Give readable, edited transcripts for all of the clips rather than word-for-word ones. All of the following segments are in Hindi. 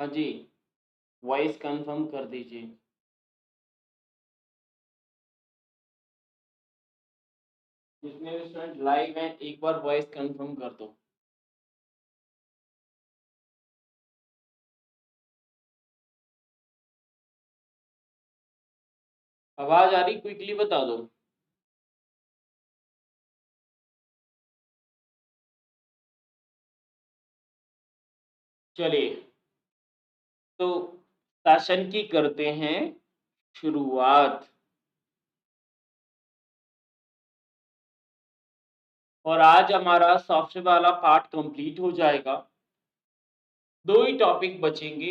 हाँ जी, वॉइस कंफर्म कर दीजिए। जितने भी स्टूडेंट लाइव हैं एक बार वॉइस कंफर्म कर दो। आवाज आ रही, क्विकली बता दो। चलिए, तो सेशन की करते हैं शुरुआत। और आज हमारा सॉफ्टवेयर वाला पार्ट कंप्लीट हो जाएगा। दो ही टॉपिक बचेंगे,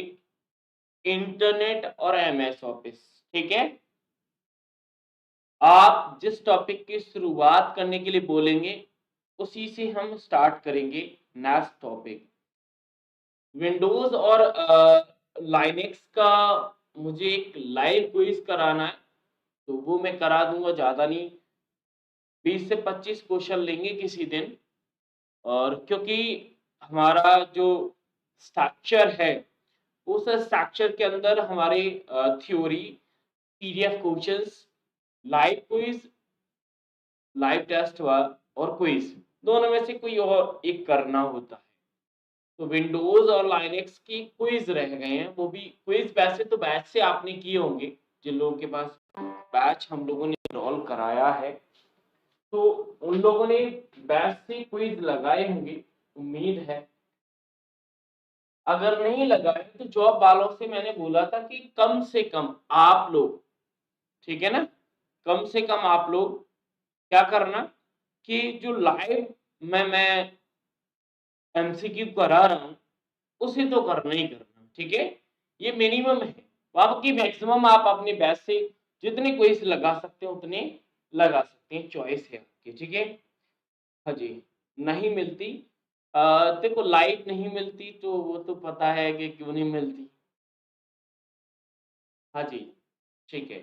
इंटरनेट और एमएस ऑफिस। ठीक है, आप जिस टॉपिक की शुरुआत करने के लिए बोलेंगे उसी से हम स्टार्ट करेंगे। नेक्स्ट टॉपिक विंडोज और लाइनेक्स का मुझे एक लाइव क्विज कराना है, तो वो मैं करा दूंगा। ज़्यादा नहीं, 20 से 25 क्वेश्चन लेंगे किसी दिन। और क्योंकि हमारा जो स्ट्रक्चर है, उस स्ट्रक्चर के अंदर हमारे theory, PDF questions, live quiz, live test और क्विज, दोनों में से कोई और एक करना होता है। तो विंडोज और लाइनेक्स की क्विज रह गए हैं, वो भी क्विज वैसे तो बैच से आपने किए होंगे, जिन लोगों के पास बैच हम लोगों ने रोल कराया है, तो उन लोगों ने बैच से क्विज लगाए होंगे, उम्मीद है। अगर नहीं लगाए तो जॉब वालों से मैंने बोला था कि कम से कम आप लोग, ठीक है ना, कम से कम आप लोग क्या करना कि जो लाइव मैं एमसीक्यू करा रहा हूँ उसे तो करना ही करना। ठीक है, ये मिनिमम है। बाकी मैक्सिमम आप अपने बैच से जितने क्विज लगा सकते हो उतने लगा सकते हैं, चॉइस है आपकी। ठीक है, हाँ जी। नहीं मिलती, देखो लाइट नहीं मिलती तो वो तो पता है कि क्यों नहीं मिलती। हाँ जी, ठीक है।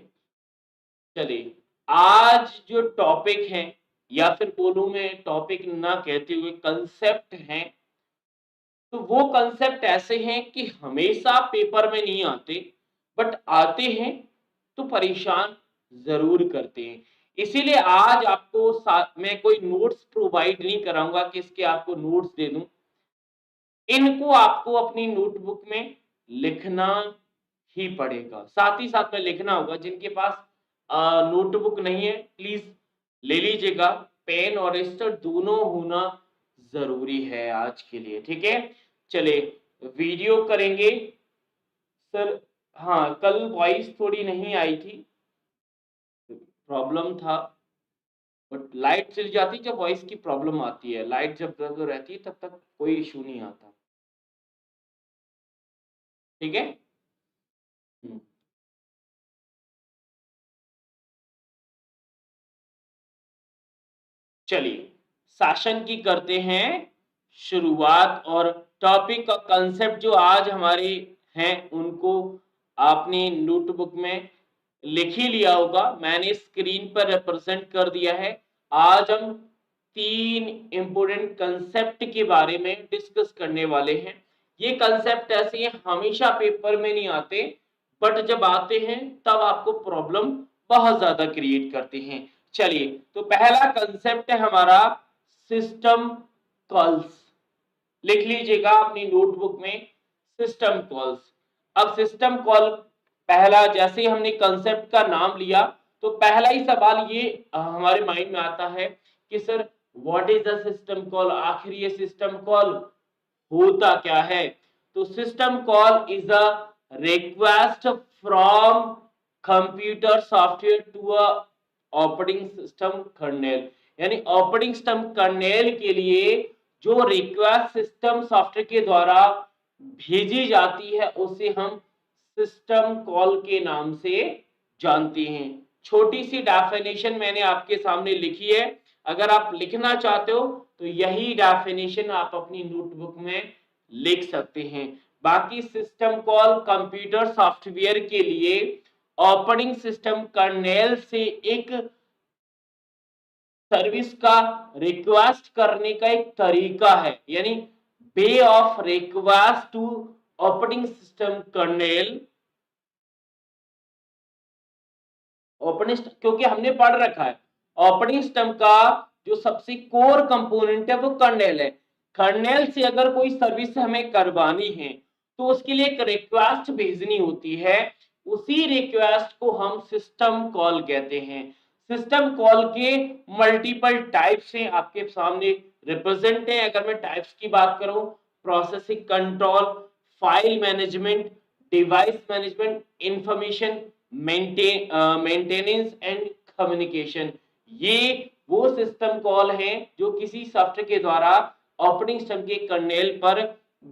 चलिए, आज जो टॉपिक है, या फिर बोलूं मैं टॉपिक ना कहते हुए कंसेप्ट हैं, तो वो कंसेप्ट ऐसे हैं कि हमेशा पेपर में नहीं आते, बट आते हैं तो परेशान जरूर करते हैं। इसीलिए आज आपको मैं कोई नोट्स प्रोवाइड नहीं कराऊंगा कि इसके आपको नोट्स दे दूं। इनको आपको अपनी नोटबुक में लिखना ही पड़ेगा, साथ ही साथ में लिखना होगा। जिनके पास नोटबुक नहीं है प्लीज ले लीजिएगा, पेन और रजिस्टर दोनों होना जरूरी है आज के लिए। ठीक है, चले वीडियो करेंगे सर। हाँ, कल वॉइस थोड़ी नहीं आई थी, प्रॉब्लम था। बट लाइट चली जाती जब वॉइस की प्रॉब्लम आती है, लाइट जब तक रहती है तब तक कोई इशू नहीं आता। ठीक है। हम्म। चलिए, सेशन की करते हैं शुरुआत। और टॉपिक का कंसेप्ट जो आज हमारे हैं उनको आपने नोटबुक में लिख ही लिया होगा, मैंने स्क्रीन पर रिप्रेजेंट कर दिया है। आज हम तीन इंपोर्टेंट कंसेप्ट के बारे में डिस्कस करने वाले हैं। ये कंसेप्ट ऐसे हैं, हमेशा पेपर में नहीं आते, बट जब आते हैं तब आपको प्रॉब्लम बहुत ज्यादा क्रिएट करते हैं। चलिए, तो पहला कंसेप्ट है हमारा सिस्टम कॉल्स। लिख लीजिएगा अपनी नोटबुक में, सिस्टम कॉल्स। अब सिस्टम कॉल, पहला जैसे ही हमने कंसेप्ट का नाम लिया तो पहला ही सवाल ये हमारे माइंड में आता है कि sir what is the system call, आखिर ये सिस्टम कॉल होता क्या है। तो system call is a request from computer software to a operating system kernel, यानी ऑपरेटिंग सिस्टम कर्नेल के लिए जो रिक्वेस्ट सिस्टम सॉफ्टवेयर के द्वारा भेजी जाती है उसे हम सिस्टम कॉल के नाम से जानते हैं। छोटी सी डेफिनेशन मैंने आपके सामने लिखी है, अगर आप लिखना चाहते हो तो यही डेफिनेशन आप अपनी नोटबुक में लिख सकते हैं। बाकी सिस्टम कॉल कंप्यूटर सॉफ्टवेयर के लिए ऑपरेटिंग सिस्टम कर्नेल से एक सर्विस का रिक्वेस्ट करने का एक तरीका है, यानी way of request to operating system kernel, क्योंकि हमने पढ़ रखा है ऑपरेटिंग सिस्टम का जो सबसे कोर कंपोनेंट है वो कर्नेल है। कर्नेल से अगर कोई सर्विस हमें करवानी है तो उसके लिए एक रिक्वेस्ट भेजनी होती है, उसी रिक्वेस्ट को हम सिस्टम कॉल कहते हैं। सिस्टम कॉल के मल्टीपल टाइप्स हैं, आपके सामने रिप्रेजेंट है। अगर मैं टाइप्स की बात करूं, processing control, file management, device management, information maintenance and communication, ये वो सिस्टम कॉल हैं जो किसी सॉफ्टवेयर के द्वारा ऑपरेटिंग सिस्टम के कर्नेल पर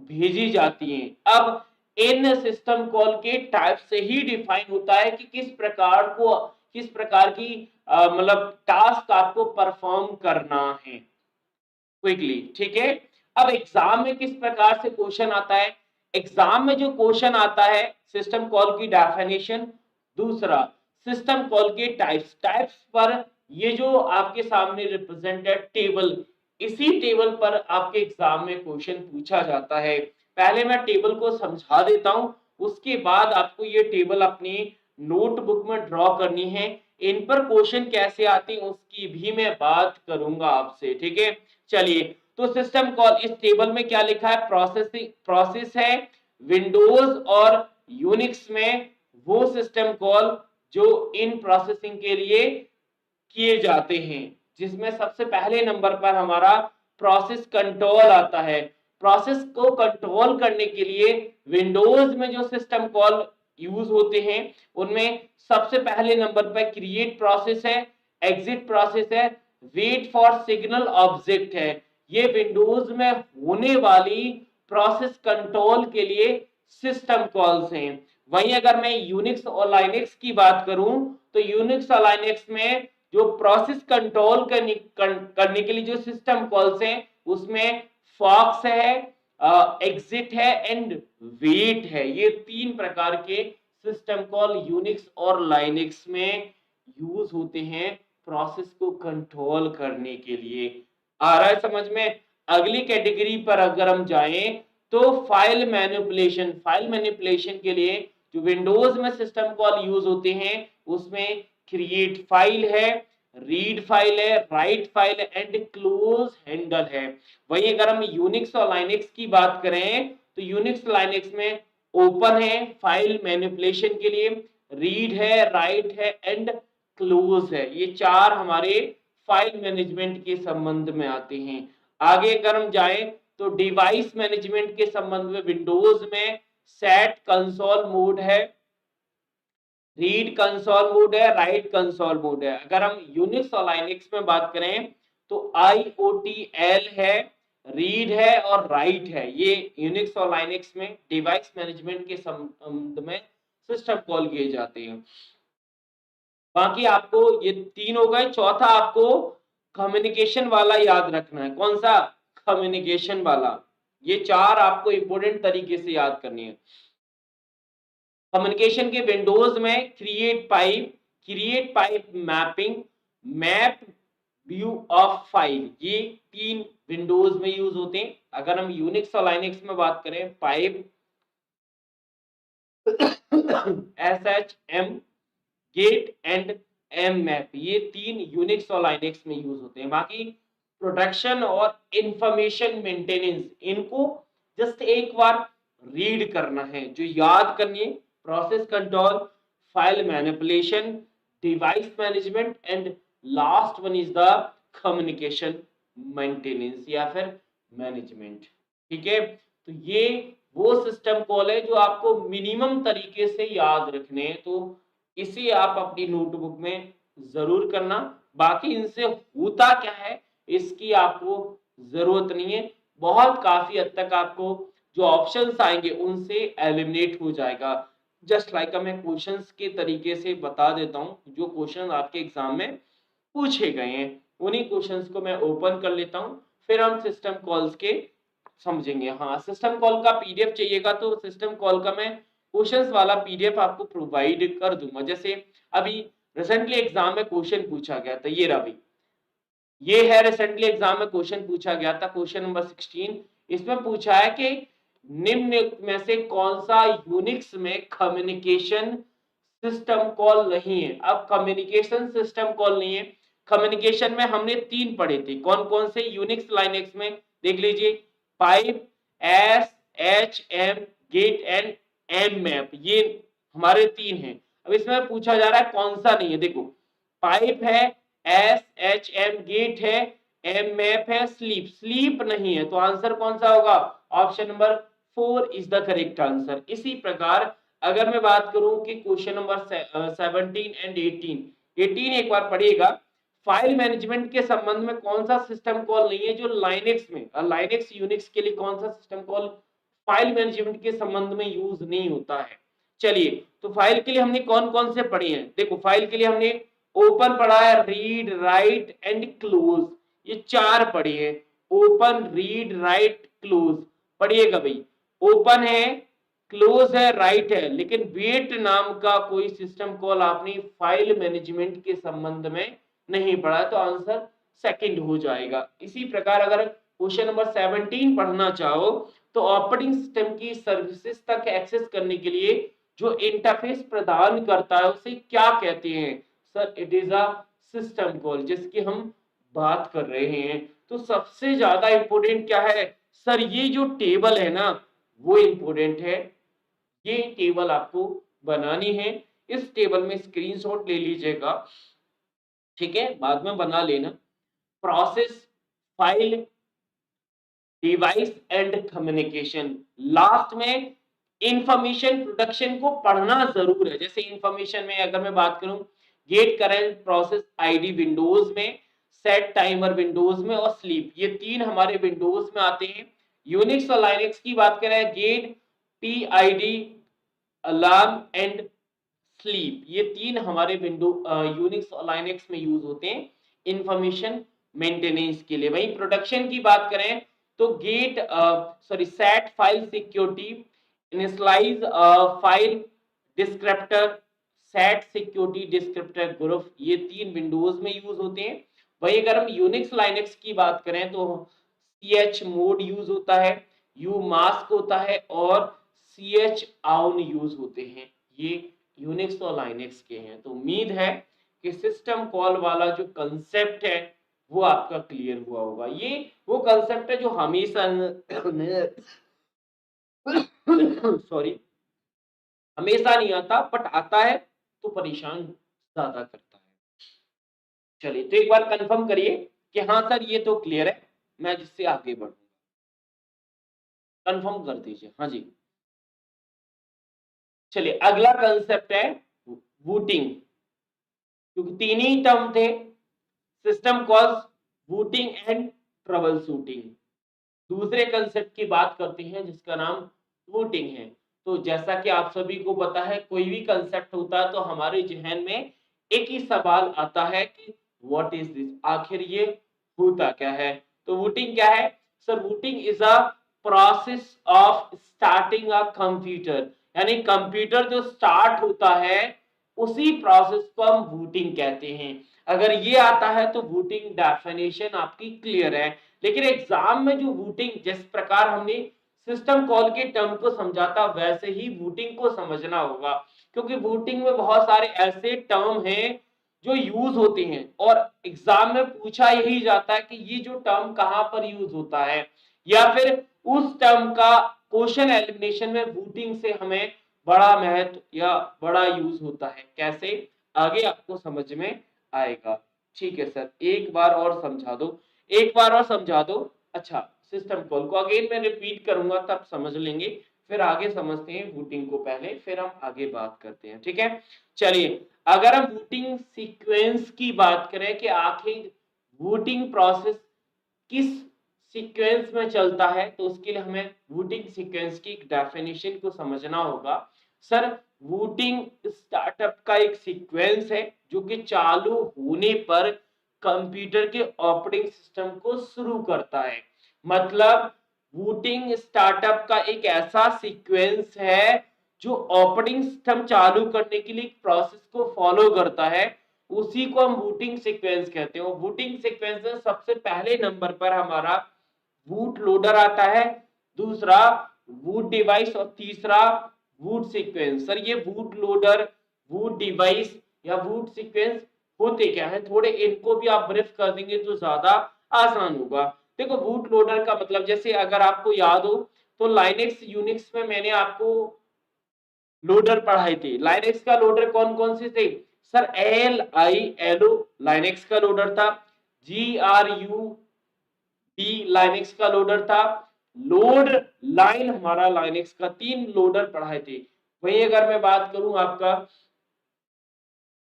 भेजी जाती हैं। अब इन सिस्टम कॉल के टाइप से ही डिफाइन होता है कि किस प्रकार की मतलब टास्क आपको परफॉर्म करना है क्विकली, ठीक है। अब एग्जाम में किस प्रकार से क्वेश्चन आता है, एग्जाम में जो क्वेश्चन आता है सिस्टम कॉल की डेफिनेशन, दूसरा सिस्टम कॉल के टाइप्स पर ये जो आपके सामने रिप्रेजेंटेड टेबल, इसी टेबल पर आपके एग्जाम में क्वेश्चन पूछा जाता है। पहले मैं टेबल को समझा देता हूं, उसके बाद आपको ये टेबल अपनी नोटबुक में ड्रॉ करनी है। इन पर क्वेश्चन कैसे आते हैं उसकी भी मैं बात करूंगा आपसे, ठीक है। चलिए, तो सिस्टम कॉल इस टेबल में क्या लिखा है, प्रोसेस है। विंडोज और यूनिक्स में वो सिस्टम कॉल जो इन प्रोसेसिंग के लिए किए जाते हैं, जिसमें सबसे पहले नंबर पर हमारा प्रोसेस कंट्रोल आता है। प्रोसेस को कंट्रोल करने के लिए विंडोज में जो सिस्टम कॉल यूज होते हैं उनमें सबसे पहले नंबर पर क्रिएट प्रोसेस है, एग्जिट प्रोसेस है, वेट फॉर सिग्नल ऑब्जेक्ट है। ये विंडोज में होने वाली प्रोसेस कंट्रोल के लिए सिस्टम कॉल्स हैं। वहीं अगर मैं यूनिक्स और लाइनेक्स की बात करूं तो यूनिक्स और लाइनेक्स में जो प्रोसेस कंट्रोल करने के लिए जो सिस्टम कॉल्स हैं उसमें फॉक्स है, एग्जिट है एंड वेट है। ये तीन प्रकार के सिस्टम कॉल यूनिक्स और लाइनेक्स में यूज होते हैं प्रोसेस को कंट्रोल करने के लिए। आ रहा है समझ में। अगली कैटेगरी पर अगर हम जाएं तो फाइल मैनिपुलेशन के लिए जो विंडोज में सिस्टम कॉल यूज होते हैं उसमें क्रिएट फाइल है, रीड फाइल है, राइट फाइल है एंड क्लोज हैंडल है। वहीं अगर हम यूनिक्स और लाइनेक्स की बात करें तो यूनिक्स लाइनेक्स में ओपन है फाइल मैनिपुलेशन के लिए, रीड है, राइट है एंड क्लोज है। ये चार हमारे फाइल मैनेजमेंट के संबंध में आते हैं। आगे अगर हम जाएं तो डिवाइस मैनेजमेंट के संबंध में विंडोज में सेट कंसोल मोड है, रीड कंसोल मोड है, राइट कंसोल मोड है। अगर हम यूनिक्स और लाइनेक्स में बात करें तो IOTL है, रीड है और राइट है। ये यूनिक्स और लाइनेक्स में डिवाइस मैनेजमेंट के संबंध में सिस्टम कॉल किए जाते हैं। बाकी आपको ये तीन हो गए। चौथा आपको कम्युनिकेशन वाला याद रखना है। कौन सा, कम्युनिकेशन वाला। ये चार आपको इंपोर्टेंट तरीके से याद करनी है। कम्युनिकेशन के विंडोज में create pipe, mapping, map, view of file, ये तीन विंडोज में यूज होते हैं। अगर हम यूनिक्स और लाइनेक्स में बात करें pipe, SHM, get and mmap, ये तीन यूनिक्स और लाइनेक्स में यूज होते हैं। बाकी प्रोटेक्शन और इंफॉर्मेशन मेंटेनेंस, इनको जस्ट एक बार रीड करना है, जो याद करनी है, process control, file manipulation, device management and last one is the communication maintenance या फिर मैनेजमेंट, ठीक है। तो ये वो सिस्टम कॉल है जो आपको मिनिमम तरीके से याद रखने हैं, तो इसे आप अपनी नोटबुक में जरूर करना। बाकी इनसे होता क्या है इसकी आपको जरूरत नहीं है, बहुत काफी हद तक आपको जो ऑप्शंस आएंगे उनसे एलिमिनेट हो जाएगा। जस्ट लाइक मैं क्वेश्चंस के तरीके से बता देता हूं, जो क्वेश्चन आपके एग्जाम में पूछे गए हैं उन्हीं क्वेश्चंस को मैं ओपन कर लेता हूं, फिर हम सिस्टम कॉल्स के समझेंगे। हाँ, सिस्टम कॉल का PDF चाहिएगा तो सिस्टम कॉल का मैं क्वेश्चंस वाला PDF आपको प्रोवाइड कर दूंगा। जैसे अभी रिसेंटली एग्जाम में क्वेश्चन पूछा गया था, ये रवि, ये है रिसेंटली एग्जाम में क्वेश्चन पूछा गया था, क्वेश्चन नंबर 16। इसमें पूछा है कि निम्नलिखित में से कौन सा यूनिक्स में कम्युनिकेशन सिस्टम कॉल नहीं है? अब कम्युनिकेशन सिस्टम कॉल नहीं है। कम्युनिकेशन में हमने 3 पढ़े थे। कौन-कौन से? यूनिक्स लाइनेक्स में देख लीजिए, पाइप, एसएचएम, गेट एंड एमएप, ये हमारे 3 हैं। अब इसमें पूछा जा रहा है कौन सा नहीं है। देखो, पाइप है, एसएचएम गेट है, एमएप है, स्लीप स्लीप नहीं है, तो आंसर कौन सा होगा? Option number 4 is the correct answer. इसी प्रकार अगर मैं बात करूं कि क्वेश्चन नंबर 17 एंड 18 एक बार पढ़िएगा। फाइल मैनेजमेंट के संबंध में कौन सा सिस्टम कॉल नहीं है जो लाइनेक्स में, लाइनेक्स यूनिक्स के लिए कौन सा सिस्टम कॉल फाइल मैनेजमेंट के संबंध में यूज नहीं होता है? चलिए, तो फाइल के लिए हमने कौन-कौन से पढ़े हैं? देखो, फाइल के लिए हमने ओपन पढ़ा है, रीड, राइट एंड क्लोज, ये 4 पढ़े हैं। ओपन, रीड, राइट, क्लोज पढ़िएगा भाई। ओपन है, क्लोज है, राइट है, लेकिन वेट नाम का कोई सिस्टम कॉल आपने फाइल मैनेजमेंट के संबंध में नहीं पढ़ा, तो आंसर सेकंड हो जाएगा। इसी प्रकार अगर क्वेश्चन नंबर 17 पढ़ना चाहो तो ऑपरेटिंग सिस्टम की सर्विसेज तक एक्सेस करने के लिए जो इंटरफेस प्रदान करता है उसे क्या कहते हैं? Sir, it is a system call, जिसकी हम बात कर रहे हैं। तो सबसे ज्यादा इंपॉर्टेंट क्या है? सर, ये जो टेबल है ना, वो इंपॉर्टेंट है। ये टेबल आपको बनानी है। इस टेबल में स्क्रीनशॉट ले लीजिएगा, ठीक है, बाद में बना लेना। Process, file, device and communication, last में इंफॉर्मेशन प्रोडक्शन को पढ़ना जरूर है। जैसे इंफॉर्मेशन में अगर मैं बात करूं, get current process ID Windows में, सेट टाइमर विंडोज में और स्लीप, ये 3 हमारे विंडोज में आते हैं। यूनिक्स और लाइनेक्स की बात करें, get, PID, alarm and sleep, ये 3 हमारे विंडो यूनिक्स और लाइनेक्स में यूज होते हैं इंफॉर्मेशन मेंटेनेंस के लिए। वहीं प्रोडक्शन की बात करें तो get, set file security, initialize file descriptor, set security descriptor group, ये 3 विंडोज में यूज होते हैं। वहीं अगर हम यूनिक्स लाइनेक्स की बात करें तो ch मोड यूज होता है, यू मास्क होता है और ch आउन यूज होते हैं। ये यूनिक्स और लाइनेक्स के हैं। तो उम्मीद है कि सिस्टम कॉल वाला जो कंसेप्ट है वो आपका क्लियर हुआ होगा। ये वो कंसेप्ट है जो हमेशा सॉरी, हमेशा नहीं आता, बट आता है तो परेशान ज्यादा करता है। चलिए, तो एक बार कंफर्म करिए कि हाँ सर ये तो क्लियर है, मैं जिससे आगे बढ़ूंगा। कंफर्म कर दीजिए, हाँ जी। चलिए, अगला कंसेप्ट है वूटिंग, क्योंकि 3 ही टर्म थे, system calls, booting and troubleshooting. दूसरे कंसेप्ट की बात करते हैं जिसका नाम वूटिंग है। तो जैसा कि आप सभी को पता है, कोई भी कंसेप्ट होता है तो हमारे जहन में एक ही सवाल आता है कि व्हाट इज दिस, आखिर ये होता क्या है? तो वूटिंग क्या है? Sir, booting is a process of starting a computer, यानी कंप्यूटर जो स्टार्ट होता है उसी प्रोसेस को हम वूटिंग कहते हैं। अगर ये आता है तो वूटिंग डेफिनेशन आपकी क्लियर है। लेकिन एग्जाम में जो वूटिंग, जिस प्रकार हमने सिस्टम कॉल के टर्म को समझा था, वैसे ही वूटिंग को समझना होगा, क्योंकि वूटिंग में बहुत सारे ऐसे टर्म हैं जो यूज होते हैं और एग्जाम में पूछा यही जाता है कि ये जो टर्म कहां पर यूज होता है, या फिर उस टर्म का क्वेश्चन एलिमिनेशन में वूटिंग से हमें बड़ा महत्व या बड़ा यूज होता है। कैसे, आगे आपको समझ में आएगा। ठीक है सर, एक बार और समझा दो, एक बार और समझा दो। अच्छा, सिस्टम कॉल को अगेन मैं रिपीट करूंगा तब समझ लेंगे, फिर आगे समझते हैं वूटिंग को पहले, फिर हम आगे बात करते हैं, ठीक है। चलिए, अगर हम वूटिंग सीक्वेंस की बात करें कि आखिर वूटिंग प्रोसेस किस सीक्वेंस में चलता है, तो उसके लिए हमें वूटिंग सीक्वेंस की डेफिनेशन को समझना होगा। सर, वूटिंग स्टार्टअप का एक सीक्वेंस है जो कि चालू होने पर कंप्यूटर के ऑपरेटिंग सिस्टम को शुरू करता है। मतलब वूटिंग स्टार्टअप का एक ऐसा सीक्वेंस है जो ऑपरेटिंग सिस्टम चालू करने के लिए प्रोसेस को फॉलो करता है, उसी को हम बूटिंग सीक्वेंस कहते हैं। बूटिंग सीक्वेंस में सबसे पहले नंबर पर हमारा बूट लोडर आता है, दूसरा बूट डिवाइस और तीसरा बूट सीक्वेंस। सर ये बूट लोडर, बूट डिवाइस या बूट सीक्वेंस होते क्या है, थोड़े इनको भी आप ब्रीफ कर देंगे तो ज्यादा आसान होगा। देखो बूट लोडर का मतलब, जैसे अगर आपको याद हो तो लाइनेक्स यूनिक्स में मैंने आपको लोडर पढ़ाए थे। लाइनेक्स का लोडर कौन कौन से थे सर? LINO लाइनेक्स का लोडर था, GRUB लाइनेक्स का लोडर था, लोड लाइन हमारा लाइनेक्स का, 3 लोडर पढ़ाए थे। वही अगर मैं बात करूं आपका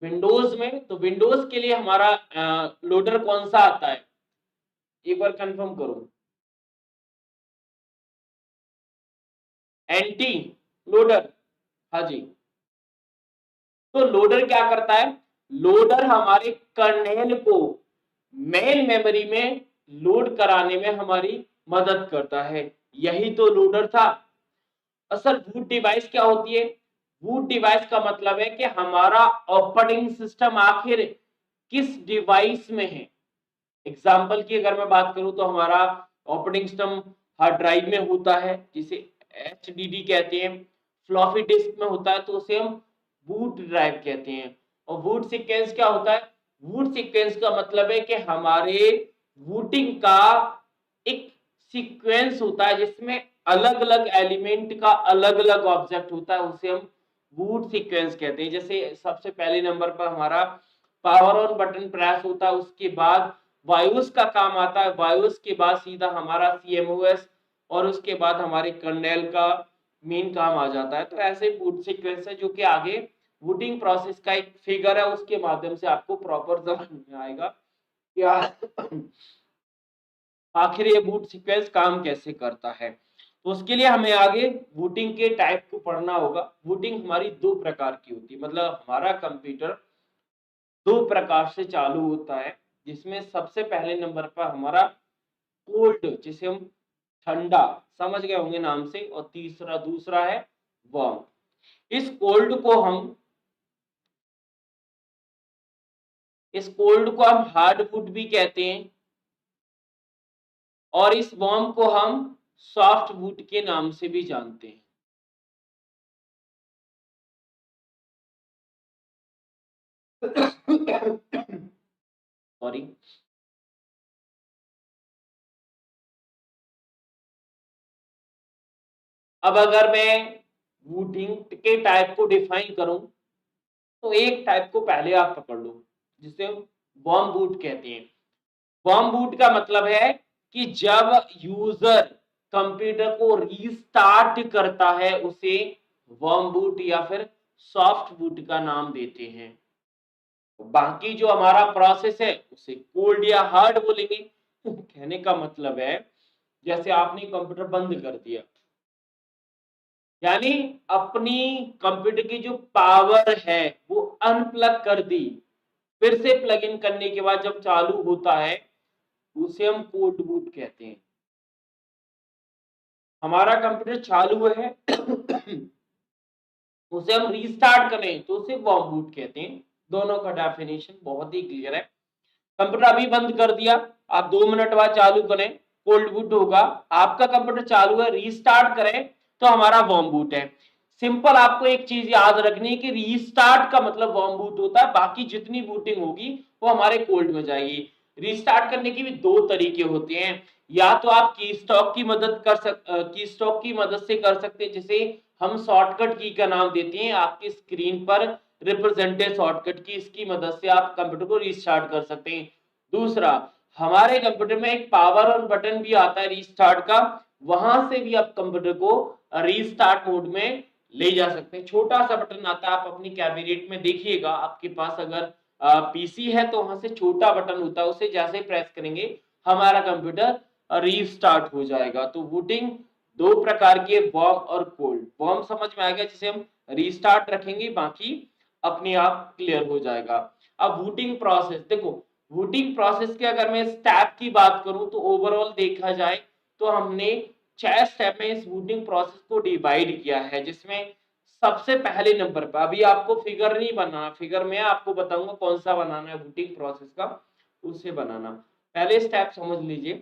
विंडोज में, तो विंडोज के लिए हमारा लोडर कौन सा आता है, एक बार कंफर्म करो। एंटी लोडर, हाँ जी। तो लोडर क्या करता है, लोडर हमारे कर्नेल को मेन मेमोरी में लोड कराने में हमारी मदद करता है, यही तो लोडर था। असल बूट डिवाइस क्या होती है? बूट डिवाइस का मतलब है कि हमारा ऑपरेटिंग सिस्टम आखिर किस डिवाइस में है। एग्जाम्पल की अगर मैं बात करूं तो हमारा ऑपरेटिंग सिस्टम हार्ड ड्राइव में होता है जिसे HDD कहते हैं, फ्लॉपी डिस्क में होता है तो उसे हम बूट ड्राइव कहते हैं। और बूट सीक्वेंस क्या होता है? बूट सीक्वेंस का मतलब है कि हमारे बूटिंग का एक सीक्वेंस होता है जिसमें अलग अलग एलिमेंट का अलग अलग ऑब्जेक्ट होता है, उसे हम बूट सीक्वेंस कहते हैं। जैसे सबसे पहले नंबर पर हमारा पावर ऑन बटन प्रेस होता है, उसके बाद बायोस का काम आता है, बायोस के बाद सीधा हमारा CMOS और उसके बाद हमारे कर्नेल का मेन काम आ जाता है। तो ऐसे बूट सीक्वेंस है जो कि आगे बूटिंग प्रोसेस का एक फिगर है, उसके माध्यम से आपको प्रॉपर समझ में आएगा क्या आखिर ये बूट सीक्वेंस काम कैसे करता है। तो उसके लिए हमें आगे बूटिंग के टाइप को पढ़ना होगा। बूटिंग हमारी 2 प्रकार की होती है, मतलब हमारा कंप्यूटर 2 प्रकार से चालू होता है, जिसमें सबसे पहले नंबर पर हमारा कोल्ड, जिसे हम ठंडा समझ गए होंगे नाम से, और तीसरा दूसरा है वार्म। इस कोल्ड को हम हार्ड बूट भी कहते हैं और इस वार्म को हम सॉफ्ट बूट के नाम से भी जानते हैं। सॉरी। अब अगर मैं बूटिंग के टाइप को डिफाइन करूं तो एक टाइप को पहले आप पकड़ लो जिसे वार्म बूट कहते हैं। वार्म बूट का मतलब है कि जब यूजर कंप्यूटर को रीस्टार्ट करता है उसे वार्म बूट या फिर सॉफ्ट बूट का नाम देते हैं। बाकी जो हमारा प्रोसेस है उसे कोल्ड या हार्ड बोलेंगे। कहने का मतलब है जैसे आपने कंप्यूटर बंद कर दिया, यानी अपनी कंप्यूटर की जो पावर है वो अनप्लग कर दी, फिर से प्लग इन करने के बाद जब चालू होता है उसे हम कोल्ड बूट कहते हैं। हमारा कंप्यूटर चालू है उसे हम रीस्टार्ट करें तो उसे वार्म बूट कहते हैं। दोनों का डेफिनेशन बहुत ही क्लियर है। कंप्यूटर अभी बंद कर दिया, आप 2 मिनट बाद चालू करें कोल्ड बूट होगा। आपका कंप्यूटर चालू है, रीस्टार्ट करें तो हमारा वार्म बूट है। सिंपल आपको एक चीज याद रखनी है कि रीस्टार्ट का मतलब वार्म बूट होता है, बाकी जितनी बूटिंग होगी वो हमारे कोल्ड में जाएगी। रीस्टार्ट करने के भी 2 तरीके होते हैं, या तो आप की स्टॉक की मदद से कर सकते हैं, जिसे हम शॉर्टकट की का नाम देते हैं। आपकी स्क्रीन पर रिप्रेजेंटेड शॉर्टकट की, इसकी मदद से आप कंप्यूटर को रीस्टार्ट कर सकते हैं। दूसरा, हमारे कंप्यूटर में एक पावर ऑन बटन भी आता है रीस्टार्ट का, वहां से भी आप कंप्यूटर को रीस्टार्ट मोड में ले जा सकते हैं। छोटा सा बटन आता है, आप अपनी कैबिनेट में देखिएगा, आपके पास अगर PC है तो वहां से छोटा बटन होता है, उसे जैसे प्रेस करेंगे हमारा कंप्यूटर रीस्टार्ट हो जाएगा। तो बूटिंग 2 प्रकार की है, वार्म और कोल्ड। वार्म समझ में आएगा, जिसे हम रीस्टार्ट रखेंगे, बाकी अपने आप क्लियर हो जाएगा। अब बूटिंग प्रोसेस देखो, बूटिंग प्रोसेस के अगर मैं स्टेप की बात करूं तो ओवरऑल देखा जाए तो हमने 6 स्टेप में इस बूटिंग प्रोसेस को डिवाइड किया है, जिसमें सबसे पहले नंबर पर, अभी आपको फिगर नहीं बनाना, फिगर में आपको बताऊंगा कौन सा बनाना है बूटिंग प्रोसेस का, उससे बनाना। पहले स्टेप समझ लीजिए।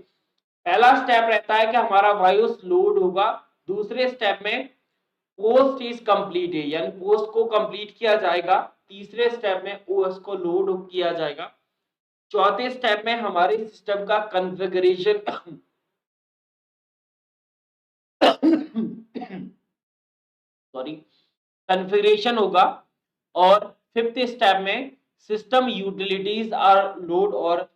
पहला स्टेप रहता है कि हमारा बायोस लोड होगा, दूसरे स्टेप में पोस्ट इज कंप्लीट है, यानी पोस्ट को कंप्लीट किया जाएगा। तीसरे स्टेप में ओएस को लोड किया जाएगा। चौथे स्टेप में हमारे सिस्टम का कॉन्फ़िगरेशन सॉरी कॉन्फ़िगरेशन होगा। और फिफ्थ स्टेप में सिस्टम यूटिलिटीज आर लोड। और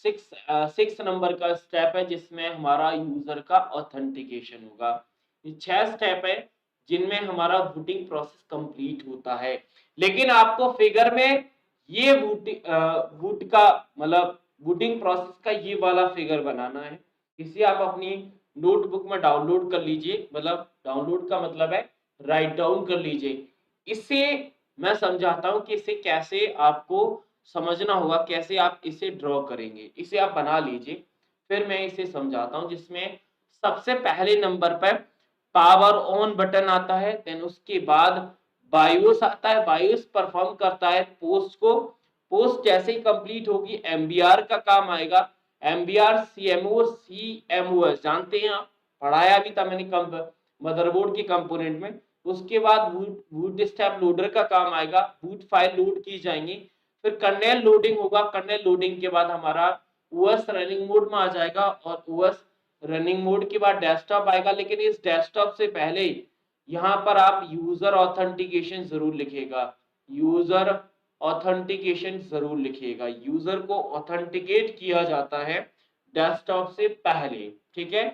सिक्स नंबर का स्टेप है जिसमें हमारा यूजर का ऑथेंटिकेशन होगा। ये 6 स्टेप है जिनमें हमारा बूटिंग प्रोसेस कंप्लीट होता है। लेकिन आपको फिगर में ये बूट का मतलब बूटिंग प्रोसेस का ये वाला फिगर बनाना है। इसे आप अपनी नोटबुक में डाउनलोड कर लीजिए, मतलब डाउनलोड का मतलब है राइट डाउन कर लीजिए। इसे मैं समझाता हूं कि इसे कैसे आपको समझना होगा, कैसे आप इसे ड्रॉ करेंगे। इसे आप बना लीजिए, फिर मैं इसे समझाता हूं। जिसमें सबसे पहले नंबर पर पावर ऑन बटन आता है, देन उसके बाद बायोस आता है। बायोस परफॉर्म करता है पोस्ट को। पोस्ट जैसे ही कंप्लीट होगी एमबीआर का काम आएगा। एमबीआर सीएमओ सीएमओएस जानते हैं आप, पढ़ाया भी था मैंने मदरबोर्ड के कंपोनेंट में। उसके बाद बूट स्टेप लोडर का काम आएगा, बूट फाइल लोड की जाएंगी। फिर कर्नेल लोडिंग होगा, कर्नेल लोडिंग के बाद हमारा ओएस रनिंग मोड में आ जाएगा। और ओएस रनिंग मोड के बाद डेस्कटॉप आएगा। लेकिन इस डेस्कटॉप से पहले यहाँ पर आप यूजर ऑथेंटिकेशन जरूर लिखिएगा, यूजर ऑथेंटिकेशन जरूर लिखिएगा। यूजर को ऑथेंटिकेट किया जाता है डेस्कटॉप से पहले, ठीक है।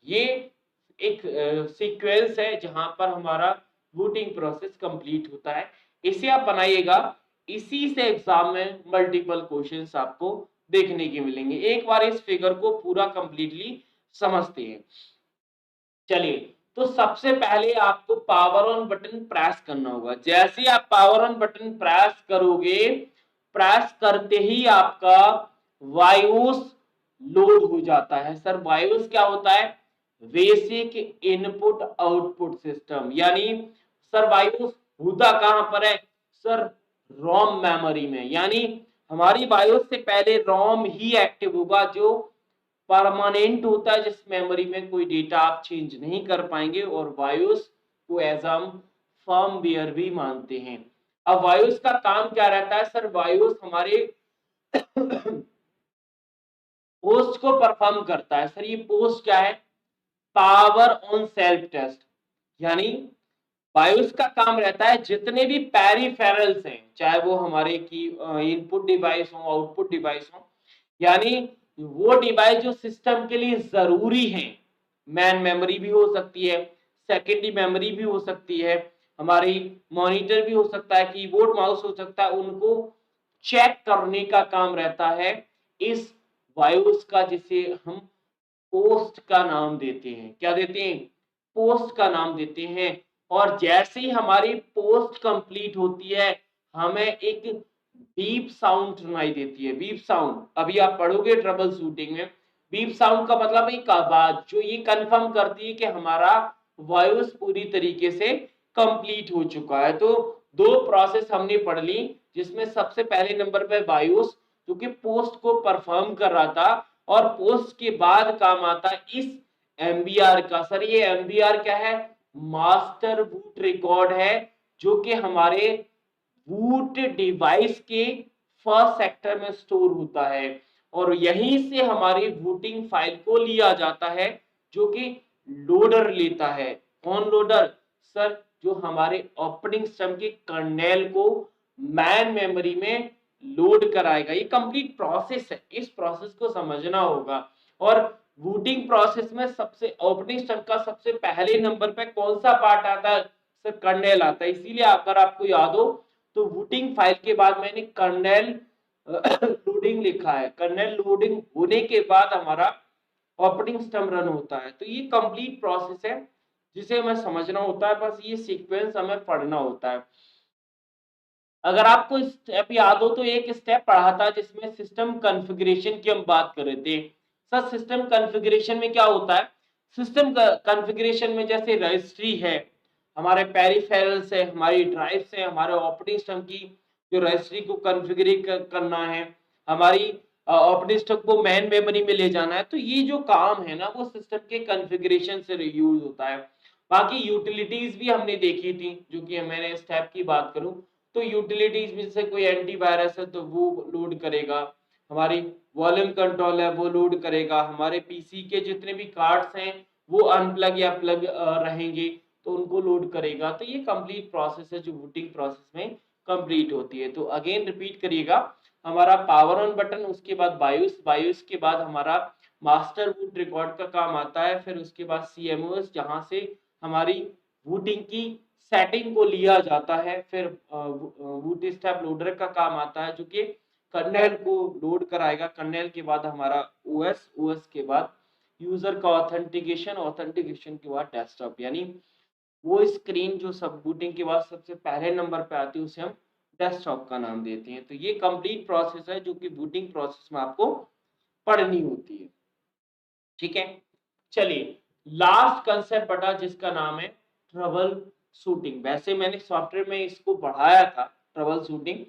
ये एक सीक्वेंस है जहां पर हमारा बूटिंग प्रोसेस कंप्लीट होता है। इसे आप बनाइएगा, इसी से एग्जाम में मल्टीपल क्वेश्चंस आपको देखने के मिलेंगे। एक बार इस फिगर को पूरा कंप्लीटली समझते हैं। चलिए, तो सबसे पहले आपको पावर ऑन बटन प्रेस करना होगा। जैसे ही आप पावर ऑन बटन प्रेस करोगे, प्रेस करते ही आपका वायोस लोड हो जाता है। सर वायोस क्या होता है? Basic input output system. यानी सर बायोस होता कहां पर है? सर रोम मेमोरी में। यानी हमारी बायोस से पहले रोम ही एक्टिव होगा, जो परमानेंट होता है, जिस मेमोरी में कोई डेटा आप चेंज नहीं कर पाएंगे। और बायोस को एज हम फर्मवेयर भी मानते हैं। अब बायोस का काम क्या रहता है? सर बायोस हमारे पोस्ट को परफॉर्म करता है। सर ये पोस्ट क्या है? Power on self test. यानी बायोस का काम रहता है जितने भी पेरिफेरल्स हैं, चाहे वो हमारे की इनपुट डिवाइस हो, आउटपुट डिवाइस हो, यानी वो डिवाइस जो सिस्टम के लिए जरूरी है। मैन मेमोरी भी हो सकती है, सेकेंडरी मेमोरी भी हो सकती है, हमारी मॉनिटर भी हो सकता है, कीबोर्ड माउस हो सकता है। उनको चेक करने का काम रहता है इस बायोस का, जिसे हम पोस्ट का नाम देते हैं। क्या देते हैं? पोस्ट का नाम देते हैं। और जैसे ही हमारी पोस्ट कंप्लीट होती है, हमें एक बीप साउंड सुनाई देती है। बीप साउंड अभी आप पढ़ोगे ट्रबल शूटिंग में। बीप साउंड का मतलब एक आवाज जो ये कंफर्म करती है कि हमारा वॉइस पूरी तरीके से कंप्लीट हो चुका है। तो दो प्रोसेस हमने पढ़ ली, जिसमें सबसे पहले नंबर पे बायोस जो कि पोस्ट को परफॉर्म कर रहा था, और पोस्ट के बाद काम आता है इस एमबीआर का। सर ये एमबीआर क्या है? मास्टर बूट रिकॉर्ड है, जो कि हमारे बूट डिवाइस के फर्स्ट सेक्टर में स्टोर होता है। और यहीं से हमारी बूटिंग फाइल को लिया जाता है, जो कि लोडर लेता है। कौन लोडर? सर जो हमारे ऑपरेटिंग सिस्टम के कर्नेल को मैन मेमोरी में लोड कराएगा। ये कंप्लीट प्रोसेस है, इस प्रोसेस को समझना होगा। और बूटिंग प्रोसेस में सबसे ऑपरेटिंग सिस्टम का सबसे पहले नंबर पे कौन सा पार्ट आता है? सर कर्नेल आता है। इसीलिए अगर आपको याद हो तो बूटिंग फाइल के बाद मैंने कर्नेल लोडिंग लिखा है। कर्नेल लोडिंग होने के बाद हमारा ऑपरेटिंग सिस्टम रन होता है। तो ये कंप्लीट प्रोसेस है जिसे हमें समझना होता है, बस ये सीक्वेंस हमें पढ़ना होता है। अगर आपको स्टेप याद हो तो एक स्टेप पढ़ा था जिसमें सिस्टम कॉन्फ़िगरेशन की हम बात कर रहे थे। सर सिस्टम कॉन्फ़िगरेशन में क्या होता है? सिस्टम कॉन्फ़िगरेशन में जैसे रजिस्ट्री है, हमारे पेरिफेरल्स है, हमारी ड्राइव्स है, हमारे ऑपरेटिंग सिस्टम की जो रजिस्ट्री को कॉन्फ़िगर करना है, हमारी ऑपरेटिंग सिस्टम को मेन मेमोरी में ले जाना है। तो ये जो काम है ना, वो सिस्टम के कॉन्फ़िगरेशन से यूज होता है। बाकी यूटिलिटीज भी हमने देखी थी, जो कि मैंने स्टेप की बात करूं तो यूटिलिटीज में से कोई एंटीवायरस है तो वो लोड करेगा, हमारी वॉल्यूम कंट्रोल है वो लोड करेगा, हमारे पीसी के जितने भी कार्ड्स हैं वो अनप्लग या प्लग रहेंगे तो उनको लोड करेगा। तो ये कंप्लीट प्रोसेस है जो बूटिंग प्रोसेस में कंप्लीट होती है। तो अगेन रिपीट करिएगा, हमारा पावर ऑन बटन, उसके बाद बायोस, बायोस के बाद हमारा मास्टर बूट रिकॉर्ड का काम आता है, फिर उसके बाद CMOS जहां से हमारी बूटिंग की सेटिंग को लिया जाता है, फिर बूट स्टेप लोडर का काम आता है जो कि कर्नेल को लोड कराएगा, कर्नेल के बाद हमारा ओएस, ओएस के बाद यूजर का ऑथेंटिकेशन, ऑथेंटिकेशन के बाद डेस्कटॉप, यानी वो स्क्रीन जो सब बूटिंग के बाद सबसे पहले नंबर पे आती है उसे हम डेस्कटॉप का नाम देते हैं। तो ये कंप्लीट प्रोसेस है जो कि बूटिंग प्रोसेस में आपको पढ़नी होती है। ठीक है, चलिए लास्ट कंसेप्ट बटा जिसका नाम है ट्रबल शूटिंग। वैसे मैंने सॉफ्टवेयर में इसको पढ़ाया था ट्रबल शूटिंग,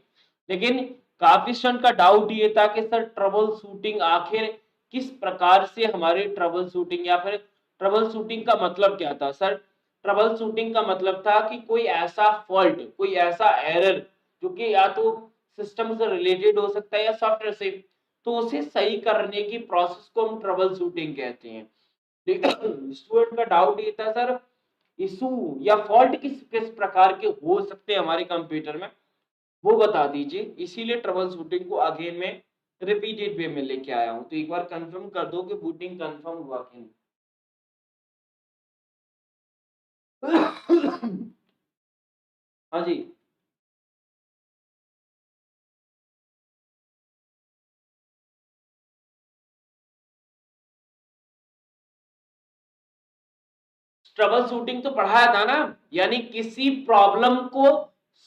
लेकिन काफी स्टूडेंट का डाउट ये था कि सर ट्रबल शूटिंग आखिर किस प्रकार से हमारे ट्रबल शूटिंग, या फिर ट्रबल शूटिंग का मतलब क्या था। सर ट्रबल शूटिंग का मतलब था कि कोई ऐसा फॉल्ट, कोई ऐसा एरर जो कि या तो सिस्टम से रिलेटेड हो सकता है या सॉफ्टवेयर से, तो उसे सही करने की प्रोसेस को हम ट्रबल शूटिंग कहते हैं। स्टूडेंट का डाउट ये था सर इशू या फॉल्ट किस किस प्रकार के हो सकते हैं हमारे कंप्यूटर में, वो बता दीजिए। इसीलिए ट्रबल शूटिंग को अगेन में रिपीटेड वे में लेके आया हूं। तो एक बार कंफर्म कर दो कि बूटिंग कंफर्म हुआ कि नहीं। हाँ जी, ट्रबल शूटिंग तो पढ़ाया था ना, यानी किसी प्रॉब्लम को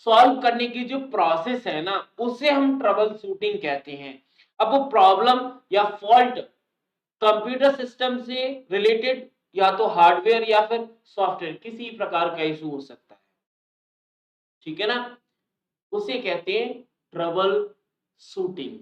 सॉल्व करने की जो प्रोसेस है ना उसे हम ट्रबल शूटिंग कहते हैं। अब वो प्रॉब्लम या फॉल्ट कंप्यूटर सिस्टम से रिलेटेड या तो हार्डवेयर या फिर सॉफ्टवेयर किसी प्रकार का इशू हो सकता है, ठीक है ना, उसे कहते हैं ट्रबल शूटिंग।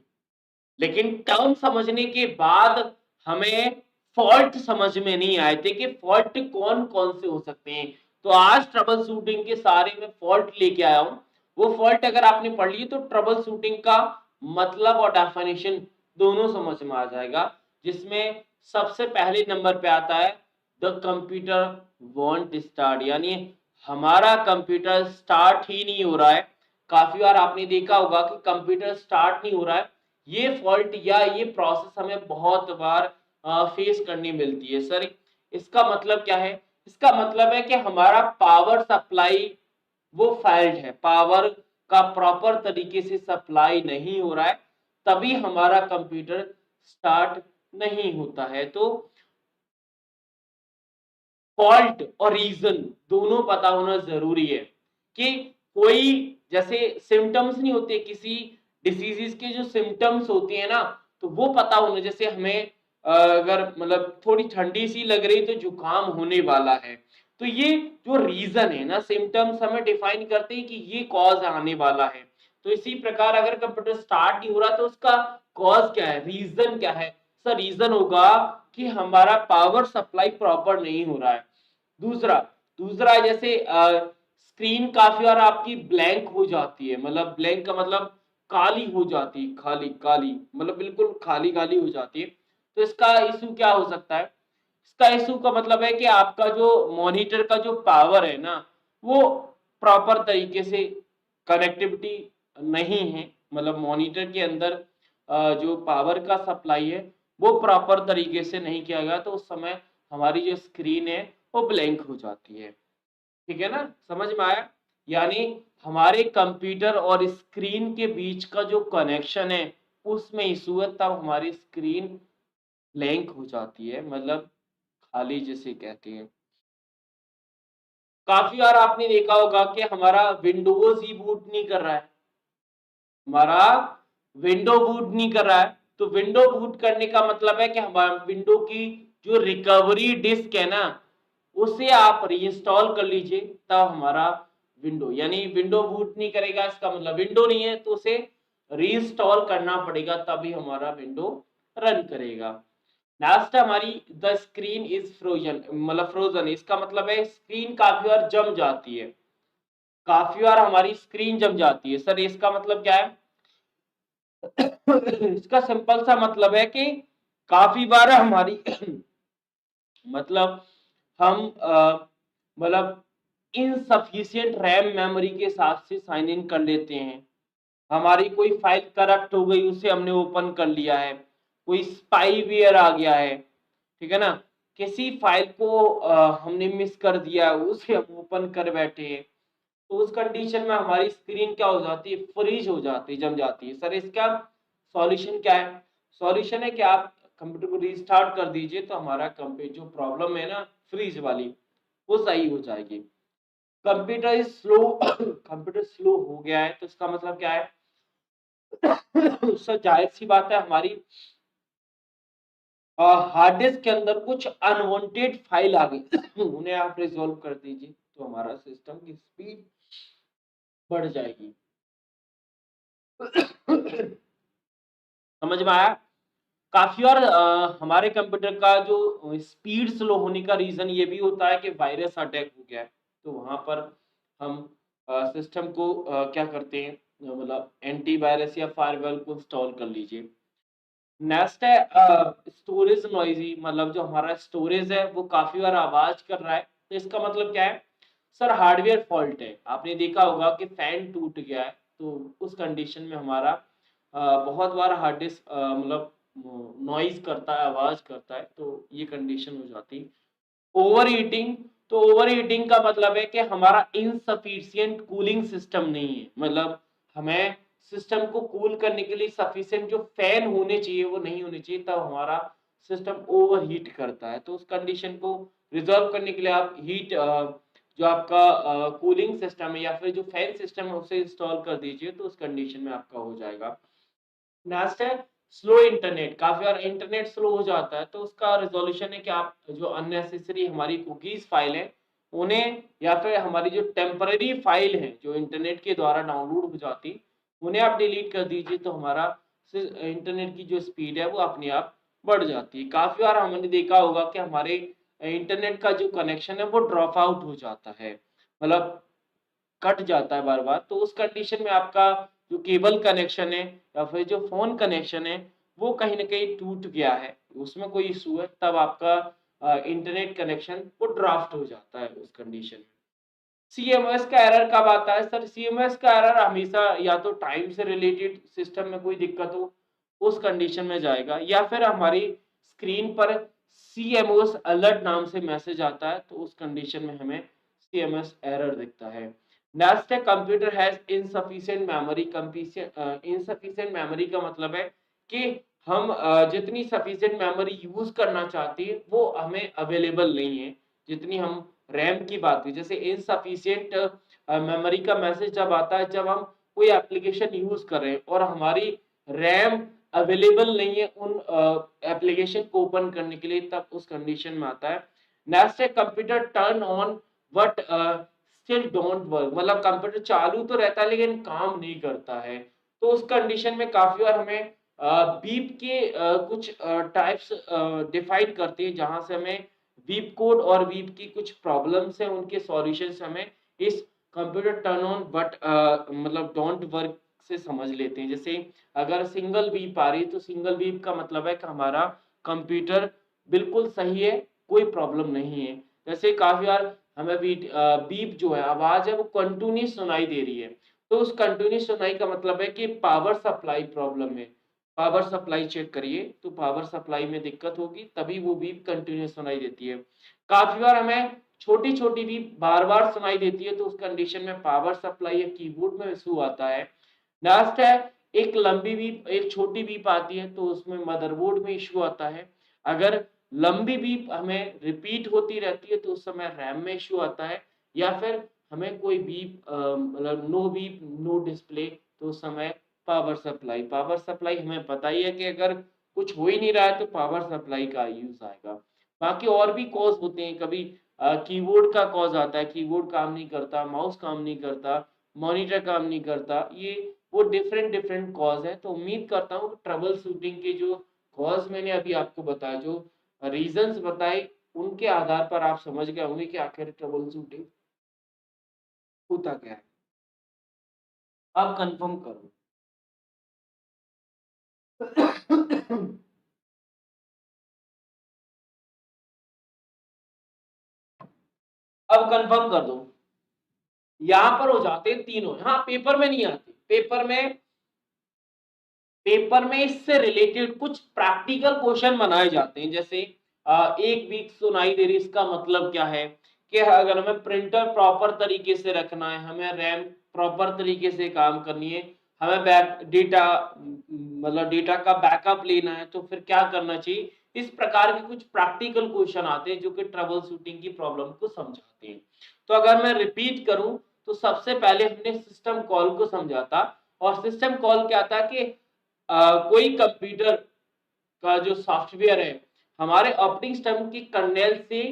लेकिन टर्म समझने के बाद हमें फॉल्ट समझ में नहीं आए थे कि फॉल्ट कौन कौन से हो सकते हैं। तो आज ट्रबल शूटिंग के सारे में फॉल्ट लेके आया हूं। वो फॉल्ट अगर आपने पढ़ ली तो ट्रबल शूटिंग का मतलब और डेफिनेशन दोनों समझ में आ जाएगा, जिसमें सबसे पहले नंबर पे आता है द कंप्यूटर वॉन्ट स्टार्ट, यानी हमारा कंप्यूटर स्टार्ट ही नहीं हो रहा है। काफी बार आपने देखा होगा कि कंप्यूटर स्टार्ट नहीं हो रहा है, ये फॉल्ट या ये प्रोसेस हमें बहुत बार फेस करनी मिलती है। सर इसका मतलब क्या है, इसका मतलब है कि हमारा पावर सप्लाई वो फेल्ड है, पावर का प्रॉपर तरीके से सप्लाई नहीं हो रहा है, तभी हमारा कंप्यूटर स्टार्ट नहीं होता है। तो फॉल्ट और रीजन दोनों पता होना जरूरी है कि कोई जैसे सिम्टम्स नहीं होते किसी डिसीजेस के, जो सिम्टम्स होते हैं ना तो वो पता होना, जैसे हमें अगर मतलब थोड़ी ठंडी सी लग रही तो जुकाम होने वाला है, तो ये जो रीजन है ना, सिम्टम्स हमें डिफाइन करते हैं कि ये कॉज आने वाला है। तो इसी प्रकार अगर कंप्यूटर स्टार्ट नहीं हो रहा तो उसका कॉज क्या है, रीजन क्या है। सर रीजन होगा कि हमारा पावर सप्लाई प्रॉपर नहीं हो रहा है। दूसरा दूसरा जैसे स्क्रीन काफी बार आपकी ब्लैंक हो जाती है, मतलब ब्लैंक का मतलब काली हो जाती है, खाली काली मतलब बिल्कुल खाली खाली हो जाती है। तो इसका इशू क्या हो सकता है, इसका इशू का मतलब है कि आपका जो मॉनिटर का जो पावर है ना वो प्रॉपर तरीके से कनेक्टिविटी नहीं है, मतलब मॉनिटर के अंदर जो पावर का सप्लाई है वो प्रॉपर तरीके से नहीं किया गया, तो उस समय हमारी जो स्क्रीन है वो ब्लैंक हो जाती है। ठीक है ना, समझ में आया। यानी हमारे कंप्यूटर और स्क्रीन के बीच का जो कनेक्शन है उसमें इशू है, तब हमारी स्क्रीन ब्लैंक हो जाती है, मतलब खाली जिसे कहते हैं। काफी बार आपने देखा होगा कि हमारा विंडोज ही बूट नहीं कर रहा है, हमारा विंडो बूट नहीं कर रहा है। तो विंडो बूट करने का मतलब है कि हमारा विंडो की जो रिकवरी डिस्क है ना उसे आप रीइंस्टॉल कर लीजिए, तब हमारा विंडो, यानी विंडो बूट नहीं करेगा इसका मतलब विंडो नहीं है, तो उसे रीइंस्टॉल करना पड़ेगा तभी हमारा विंडो रन करेगा। नेक्स्ट हमारी द स्क्रीन इज फ्रोजन, मतलब फ्रोजन, इसका मतलब है स्क्रीन काफी बार जम जाती है, काफी बार हमारी स्क्रीन जम जाती है। सर इसका मतलब क्या है? इसका सिंपल सा मतलब है कि काफी बार हमारी मतलब हम मतलब इनसफिशिएंट रैम मेमोरी के हिसाब से साइन इन कर लेते हैं। हमारी कोई फाइल करप्ट हो गई, उसे हमने ओपन कर लिया है, कोई स्पाईवेयर आ गया है, ठीक है ना, किसी फाइल को हमने मिस कर दिया है, उसे हम ओपन कर बैठे हैं, तो उस कंडीशन में हमारी स्क्रीन क्या हो जाती है? फ्रीज हो जाती है, जम जाती है। सर इसका सॉल्यूशन क्या है? सॉल्यूशन है कि आप कंप्यूटर को रीस्टार्ट कर दीजिए, तो हमारा कंप्यूटर जो प्रॉब्लम है ना फ्रीज वाली, वो सही हो जाएगी। Computer is slow, computer slow हो गया है, तो इसका मतलब क्या है? सर जाहिर सी बात है, हमारी हार्ड डिस्क के अंदर कुछ अनवांटेड फाइल आ गई, उन्हें आप रिजॉल्व कर दीजिए, तो हमारा सिस्टम की स्पीड बढ़ जाएगी। समझ में आया? काफी बार हमारे कंप्यूटर का जो स्पीड स्लो होने का रीजन ये भी होता है कि वायरस अटैक हो गया है, तो वहां पर हम सिस्टम को क्या करते हैं, मतलब एंटीवायरस या फायरवॉल को इंस्टॉल कर लीजिए। नेक्स्ट है स्टोरेज नॉइजी, मतलब जो हमारा स्टोरेज है वो काफी बार आवाज कर रहा है, तो इसका मतलब क्या है? सर हार्डवेयर फॉल्ट है। आपने देखा होगा कि फैन टूट गया है, तो उस कंडीशन में हमारा बहुत बार हार्ड डिस्क मतलब नॉइज करता है, आवाज करता है, तो ये कंडीशन हो जाती है। ओवर हीटिंग, तो ओवर हीटिंग का मतलब है कि हमारा इनसफिशिएंट कूलिंग सिस्टम नहीं है, मतलब हमें सिस्टम को कूल करने के लिए सफिशिएंट जो फैन होने चाहिए वो नहीं होने चाहिए, तब हमारा सिस्टम ओवर हीट करता है। तो उस कंडीशन को रिजॉल्व करने के लिए आप हीट जो आपका कूलिंग सिस्टम है या फिर जो फैन सिस्टम है उसे इंस्टॉल कर दीजिए, तो उस कंडीशन में आपका हो जाएगा। नेक्स्ट है स्लो इंटरनेट। काफी बार इंटरनेट स्लो हो जाता है, तो उसका रिजोल्यूशन है कि आप जो अननेसेसरी हमारी कुकीज फाइल है उन्हें, या फिर हमारी जो टेम्पररी फाइल है जो इंटरनेट के द्वारा डाउनलोड हो जाती, उन्हें आप डिलीट कर दीजिए, तो हमारा इंटरनेट की जो स्पीड है वो अपने आप बढ़ जाती है। काफी बार हमने देखा होगा कि हमारे इंटरनेट का जो कनेक्शन है वो ड्रॉप आउट हो जाता है, मतलब कट जाता है बार बार, तो उस कंडीशन में आपका जो केबल कनेक्शन है या फिर जो फोन कनेक्शन है वो कहीं ना कहीं टूट गया है, उसमें कोई इशू है, तब आपका इंटरनेट कनेक्शन वो ड्राफ्ट हो जाता है उस कंडीशन में। सीएमओएस का एरर कब आता है? सर सीएमओएस का एरर हमेशा या तो टाइम से रिलेटेड सिस्टम में कोई दिक्कत हो उस कंडीशन में जाएगा, या फिर हमारी स्क्रीन पर सीएमओएस अलर्ट नाम से मैसेज आता है, तो उस कंडीशन में हमें सीएमओएस एरर दिखता है। नेक्स्ट है computer has insufficient memory. Insufficient memory का मतलब है कि हम जितनी सफिशिएंट मेमोरी यूज करना चाहते हैं वो हमें अवेलेबल नहीं है, जितनी हम रैम की बात हुई, जैसे इनसफिशिएंट मेमोरी का मैसेज जब आता है जब हम कोई एप्लीकेशन यूज कर रहे हैं और हमारी रैम अवेलेबल नहीं है उन एप्लीकेशन को ओपन करने के लिए, तब उस कंडीशन में आता है। नेक्स्ट है computer turn on but still don't work, मतलब कंप्यूटर चालू तो रहता है लेकिन काम नहीं करता है, तो उस कंडीशन में काफी बार हमें बीप के कुछ टाइप्स डिफाइन करते हैं, जहां से हमें वीप कोड और वीप की कुछ प्रॉब्लम्स हैं उनके सॉल्यूशंस हमें इस कंप्यूटर टर्न ऑन बट मतलब डोंट वर्क से समझ लेते हैं। जैसे अगर सिंगल वीप आ रही है, तो सिंगल वीप का मतलब है कि हमारा कंप्यूटर बिल्कुल सही है, कोई प्रॉब्लम नहीं है। जैसे काफी बार हमें बीप जो है आवाज है वो कंटिन्यूस सुनाई दे रही है, तो उस कंटिन्यूस सुनाई का मतलब है कि पावर सप्लाई प्रॉब्लम है। पावर सप्लाई चेक करिए, तो पावर सप्लाई में दिक्कत होगी तभी वो बीप कंटिन्यूस सुनाई देती है। काफी बार हमें छोटी छोटी बीप बार बार सुनाई देती है, तो उस कंडीशन में पावर सप्लाई या कीबोर्ड में इशू आता है। लास्ट है एक लंबी बीप, एक छोटी बीप आती है, तो उसमें मदरबोर्ड में इशू आता है। अगर लंबी बीप हमें रिपीट होती रहती है तो उस समय रैम में इशू आता है, या फिर हमें कोई बीप मतलब नो बीप नो डिस्प्ले, तो उस समय पावर सप्लाई हमें पता ही है कि अगर कुछ हो ही नहीं रहा है तो पावर सप्लाई का यूज आएगा। बाकी और भी कॉज होते हैं, कभी कीबोर्ड का कॉज आता है, कीबोर्ड काम नहीं करता, माउस काम नहीं करता, मॉनिटर काम नहीं करता, ये वो डिफरेंट डिफरेंट कॉज है। तो उम्मीद करता हूँ ट्रबल शूटिंग के जो कॉज मैंने अभी आपको बताया, जो रीजंस बताए, उनके आधार पर आप समझ गए होंगे कि आखिर ट्रबल शूटिंग होता क्या है। अब कंफर्म करो। अब कंफर्म कर दो। यहां पर हो जाते हैं तीनों, हाँ पेपर में नहीं आते। पेपर में इससे रिलेटेड कुछ प्रैक्टिकल क्वेश्चन बनाए जाते हैं। जैसे एक वीक सुनाई दे रही, इसका मतलब क्या है कि अगर हमें प्रिंटर प्रॉपर तरीके से रखना है, हमें रैम प्रॉपर तरीके से काम करनी है, हमें बैक डेटा मतलब डेटा का बैकअप लेना है, तो फिर क्या करना चाहिए। इस प्रकार के कुछ प्रैक्टिकल क्वेश्चन आते हैं जो कि ट्रबल शूटिंग की प्रॉब्लम को समझाते हैं। तो अगर मैं रिपीट करूं तो सबसे पहले हमने सिस्टम कॉल को समझा था। और सिस्टम कॉल क्या था कि कोई कंप्यूटर का जो सॉफ्टवेयर है, हमारे ऑपरेटिंग सिस्टम के कर्नेल से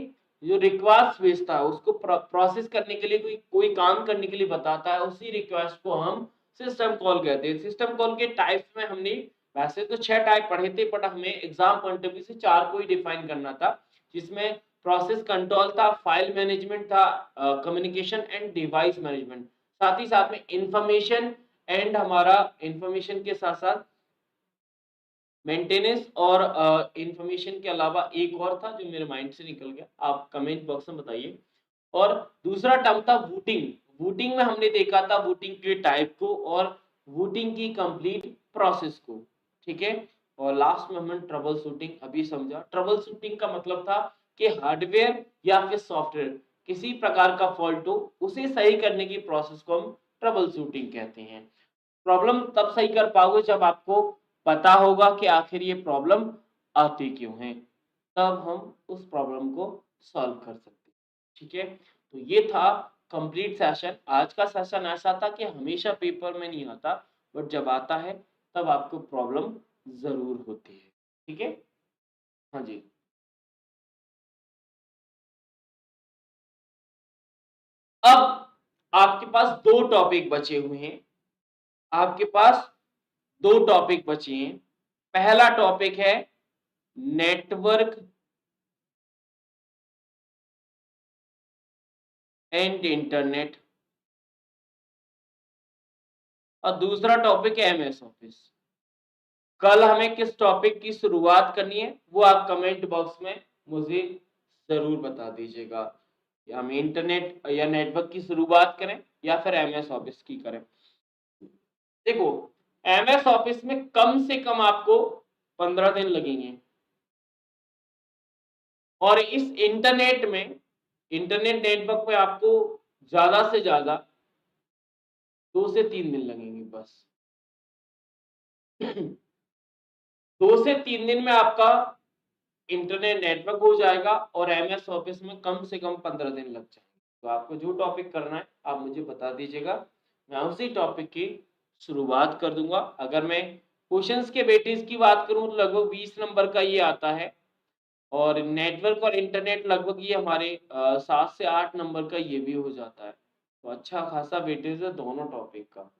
जो रिक्वेस्ट भेजता है, उसको प्रोसेस करने के लिए कोई काम करने के लिए बताता है, उसी रिक्वेस्ट को हम सिस्टम कॉल कहते हैं। सिस्टम कॉल के टाइप्स में हमने वैसे तो 6 टाइप पढ़े थे, बट हमें एग्जाम पॉइंट ऑफ व्यू से 4 को ही डिफाइन करना था, जिसमें प्रोसेस कंट्रोल था, फाइल मैनेजमेंट था, कम्युनिकेशन एंड डिवाइस मैनेजमेंट, साथ ही साथ में इंफॉर्मेशन एंड हमारा इंफॉर्मेशन के साथ साथ मेंटेनेंस और इंफॉर्मेशन के अलावा एक और था जो मेरे माइंड से निकल गया, आप कमेंट बॉक्स में बताइए। और दूसरा टर्म था वूटिंग। वूटिंग में हमने देखा था वूटिंग के टाइप को और वूटिंग की कंप्लीट प्रोसेस को, ठीक है। और लास्ट में हमने ट्रबल शूटिंग अभी समझा। ट्रबल शूटिंग का मतलब था कि हार्डवेयर या फिर सॉफ्टवेयर किसी प्रकार का फॉल्ट हो, उसे सही करने की प्रोसेस को हम ट्रबल शूटिंग कहते हैं। प्रॉब्लम तब सही कर पाओगे जब आपको पता होगा कि आखिर ये प्रॉब्लम आती क्यों है, तब हम उस प्रॉब्लम को सॉल्व कर सकते हैं, ठीक है। तो ये था कंप्लीट सेशन। आज का सेशन ऐसा था कि हमेशा पेपर में नहीं आता, बट जब आता है तब आपको प्रॉब्लम जरूर होती है, ठीक है। हाँ जी। अब आपके पास दो टॉपिक बचे हुए हैं। आपके पास दो टॉपिक बचे हैं। पहला टॉपिक है नेटवर्क एंड इंटरनेट, और दूसरा टॉपिक है एमएस ऑफिस। कल हमें किस टॉपिक की शुरुआत करनी है वो आप कमेंट बॉक्स में मुझे जरूर बता दीजिएगा। या हम इंटरनेट या नेटवर्क की शुरुआत करें या फिर एमएस ऑफिस की करें। देखो, एमएस ऑफिस में कम से कम आपको 15 दिन लगेंगे, और इस इंटरनेट नेटवर्क पे आपको ज्यादा से ज्यादा 2 से 3 दिन लगेंगे बस। 2 से 3 दिन में आपका इंटरनेट नेटवर्क हो जाएगा और एमएस ऑफिस में कम से कम 15 दिन लग जाएंगे। तो आपको जो टॉपिक करना है आप मुझे बता दीजिएगा, मैं उसी टॉपिक की शुरुआत कर दूंगा। अगर मैं क्वेश्चंस के वेटेज की बात करूं तो लगभग 20 नंबर का ये आता है, और नेटवर्क और इंटरनेट लगभग ये हमारे 7 से 8 नंबर का ये भी हो जाता है। तो अच्छा खासा वेटेज है दोनों टॉपिक का।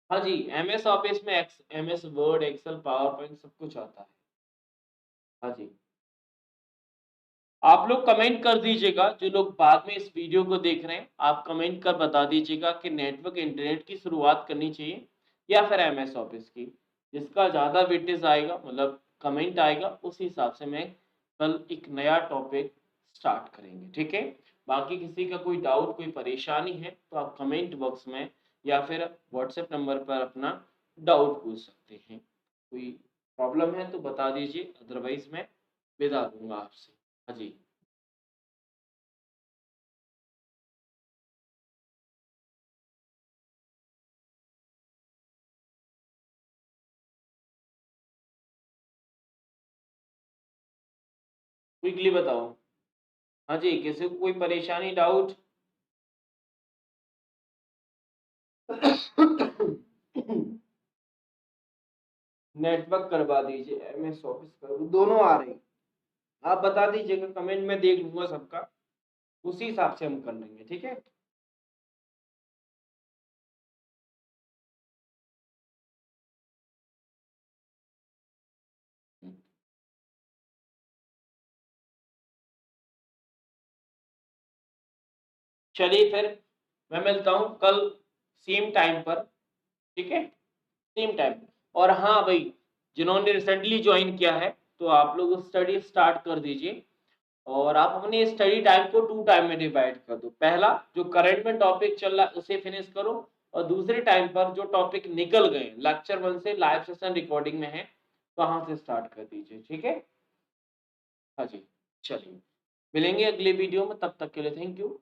हाँ जी, एमएस ऑफिस में MS Word, Excel, PowerPoint सब कुछ आता है। हाँ जी। आप लोग कमेंट कर दीजिएगा, जो लोग बाद में इस वीडियो को देख रहे हैं, आप कमेंट कर बता दीजिएगा कि नेटवर्क इंटरनेट की शुरुआत करनी चाहिए या फिर एमएस ऑफिस की। जिसका ज़्यादा वेटेज आएगा, मतलब कमेंट आएगा, उस हिसाब से मैं कल एक नया टॉपिक स्टार्ट करेंगे, ठीक है। बाकी किसी का कोई डाउट, कोई परेशानी है तो आप कमेंट बॉक्स में या फिर व्हाट्सएप नंबर पर अपना डाउट पूछ सकते हैं। कोई प्रॉब्लम है तो बता दीजिए, अदरवाइज मैं विदा दूंगा आपसे। हाँ जी। क्विकली बताओ। हाँ जी, किसी को कोई परेशानी, डाउट? नेटवर्क करवा दीजिए, एमएस ऑफिस कर, दोनों आ रही, आप बता दीजिएगा, कमेंट में देख लूंगा सबका, उसी हिसाब से हम कर लेंगे, ठीक है। चलिए फिर मैं मिलता हूँ कल सेम टाइम पर, ठीक है? Same time. और हाँ भाई, जिन्होंने रिसेंटली ज्वाइन किया है, तो आप लोग स्टडी स्टार्ट कर दीजिए और आप अपने स्टडी टाइम को 2 टाइम में डिवाइड कर दो। पहला जो करंट में टॉपिक चल रहा है उसे फिनिश करो और दूसरे टाइम पर जो टॉपिक निकल गए लेक्चर 1 से लाइव सेशन रिकॉर्डिंग में है, वहाँ से स्टार्ट कर दीजिए, ठीक है? हाँ जी, चलिए। मिलेंगे अगले वीडियो में, तब तक के लिए थैंक यू।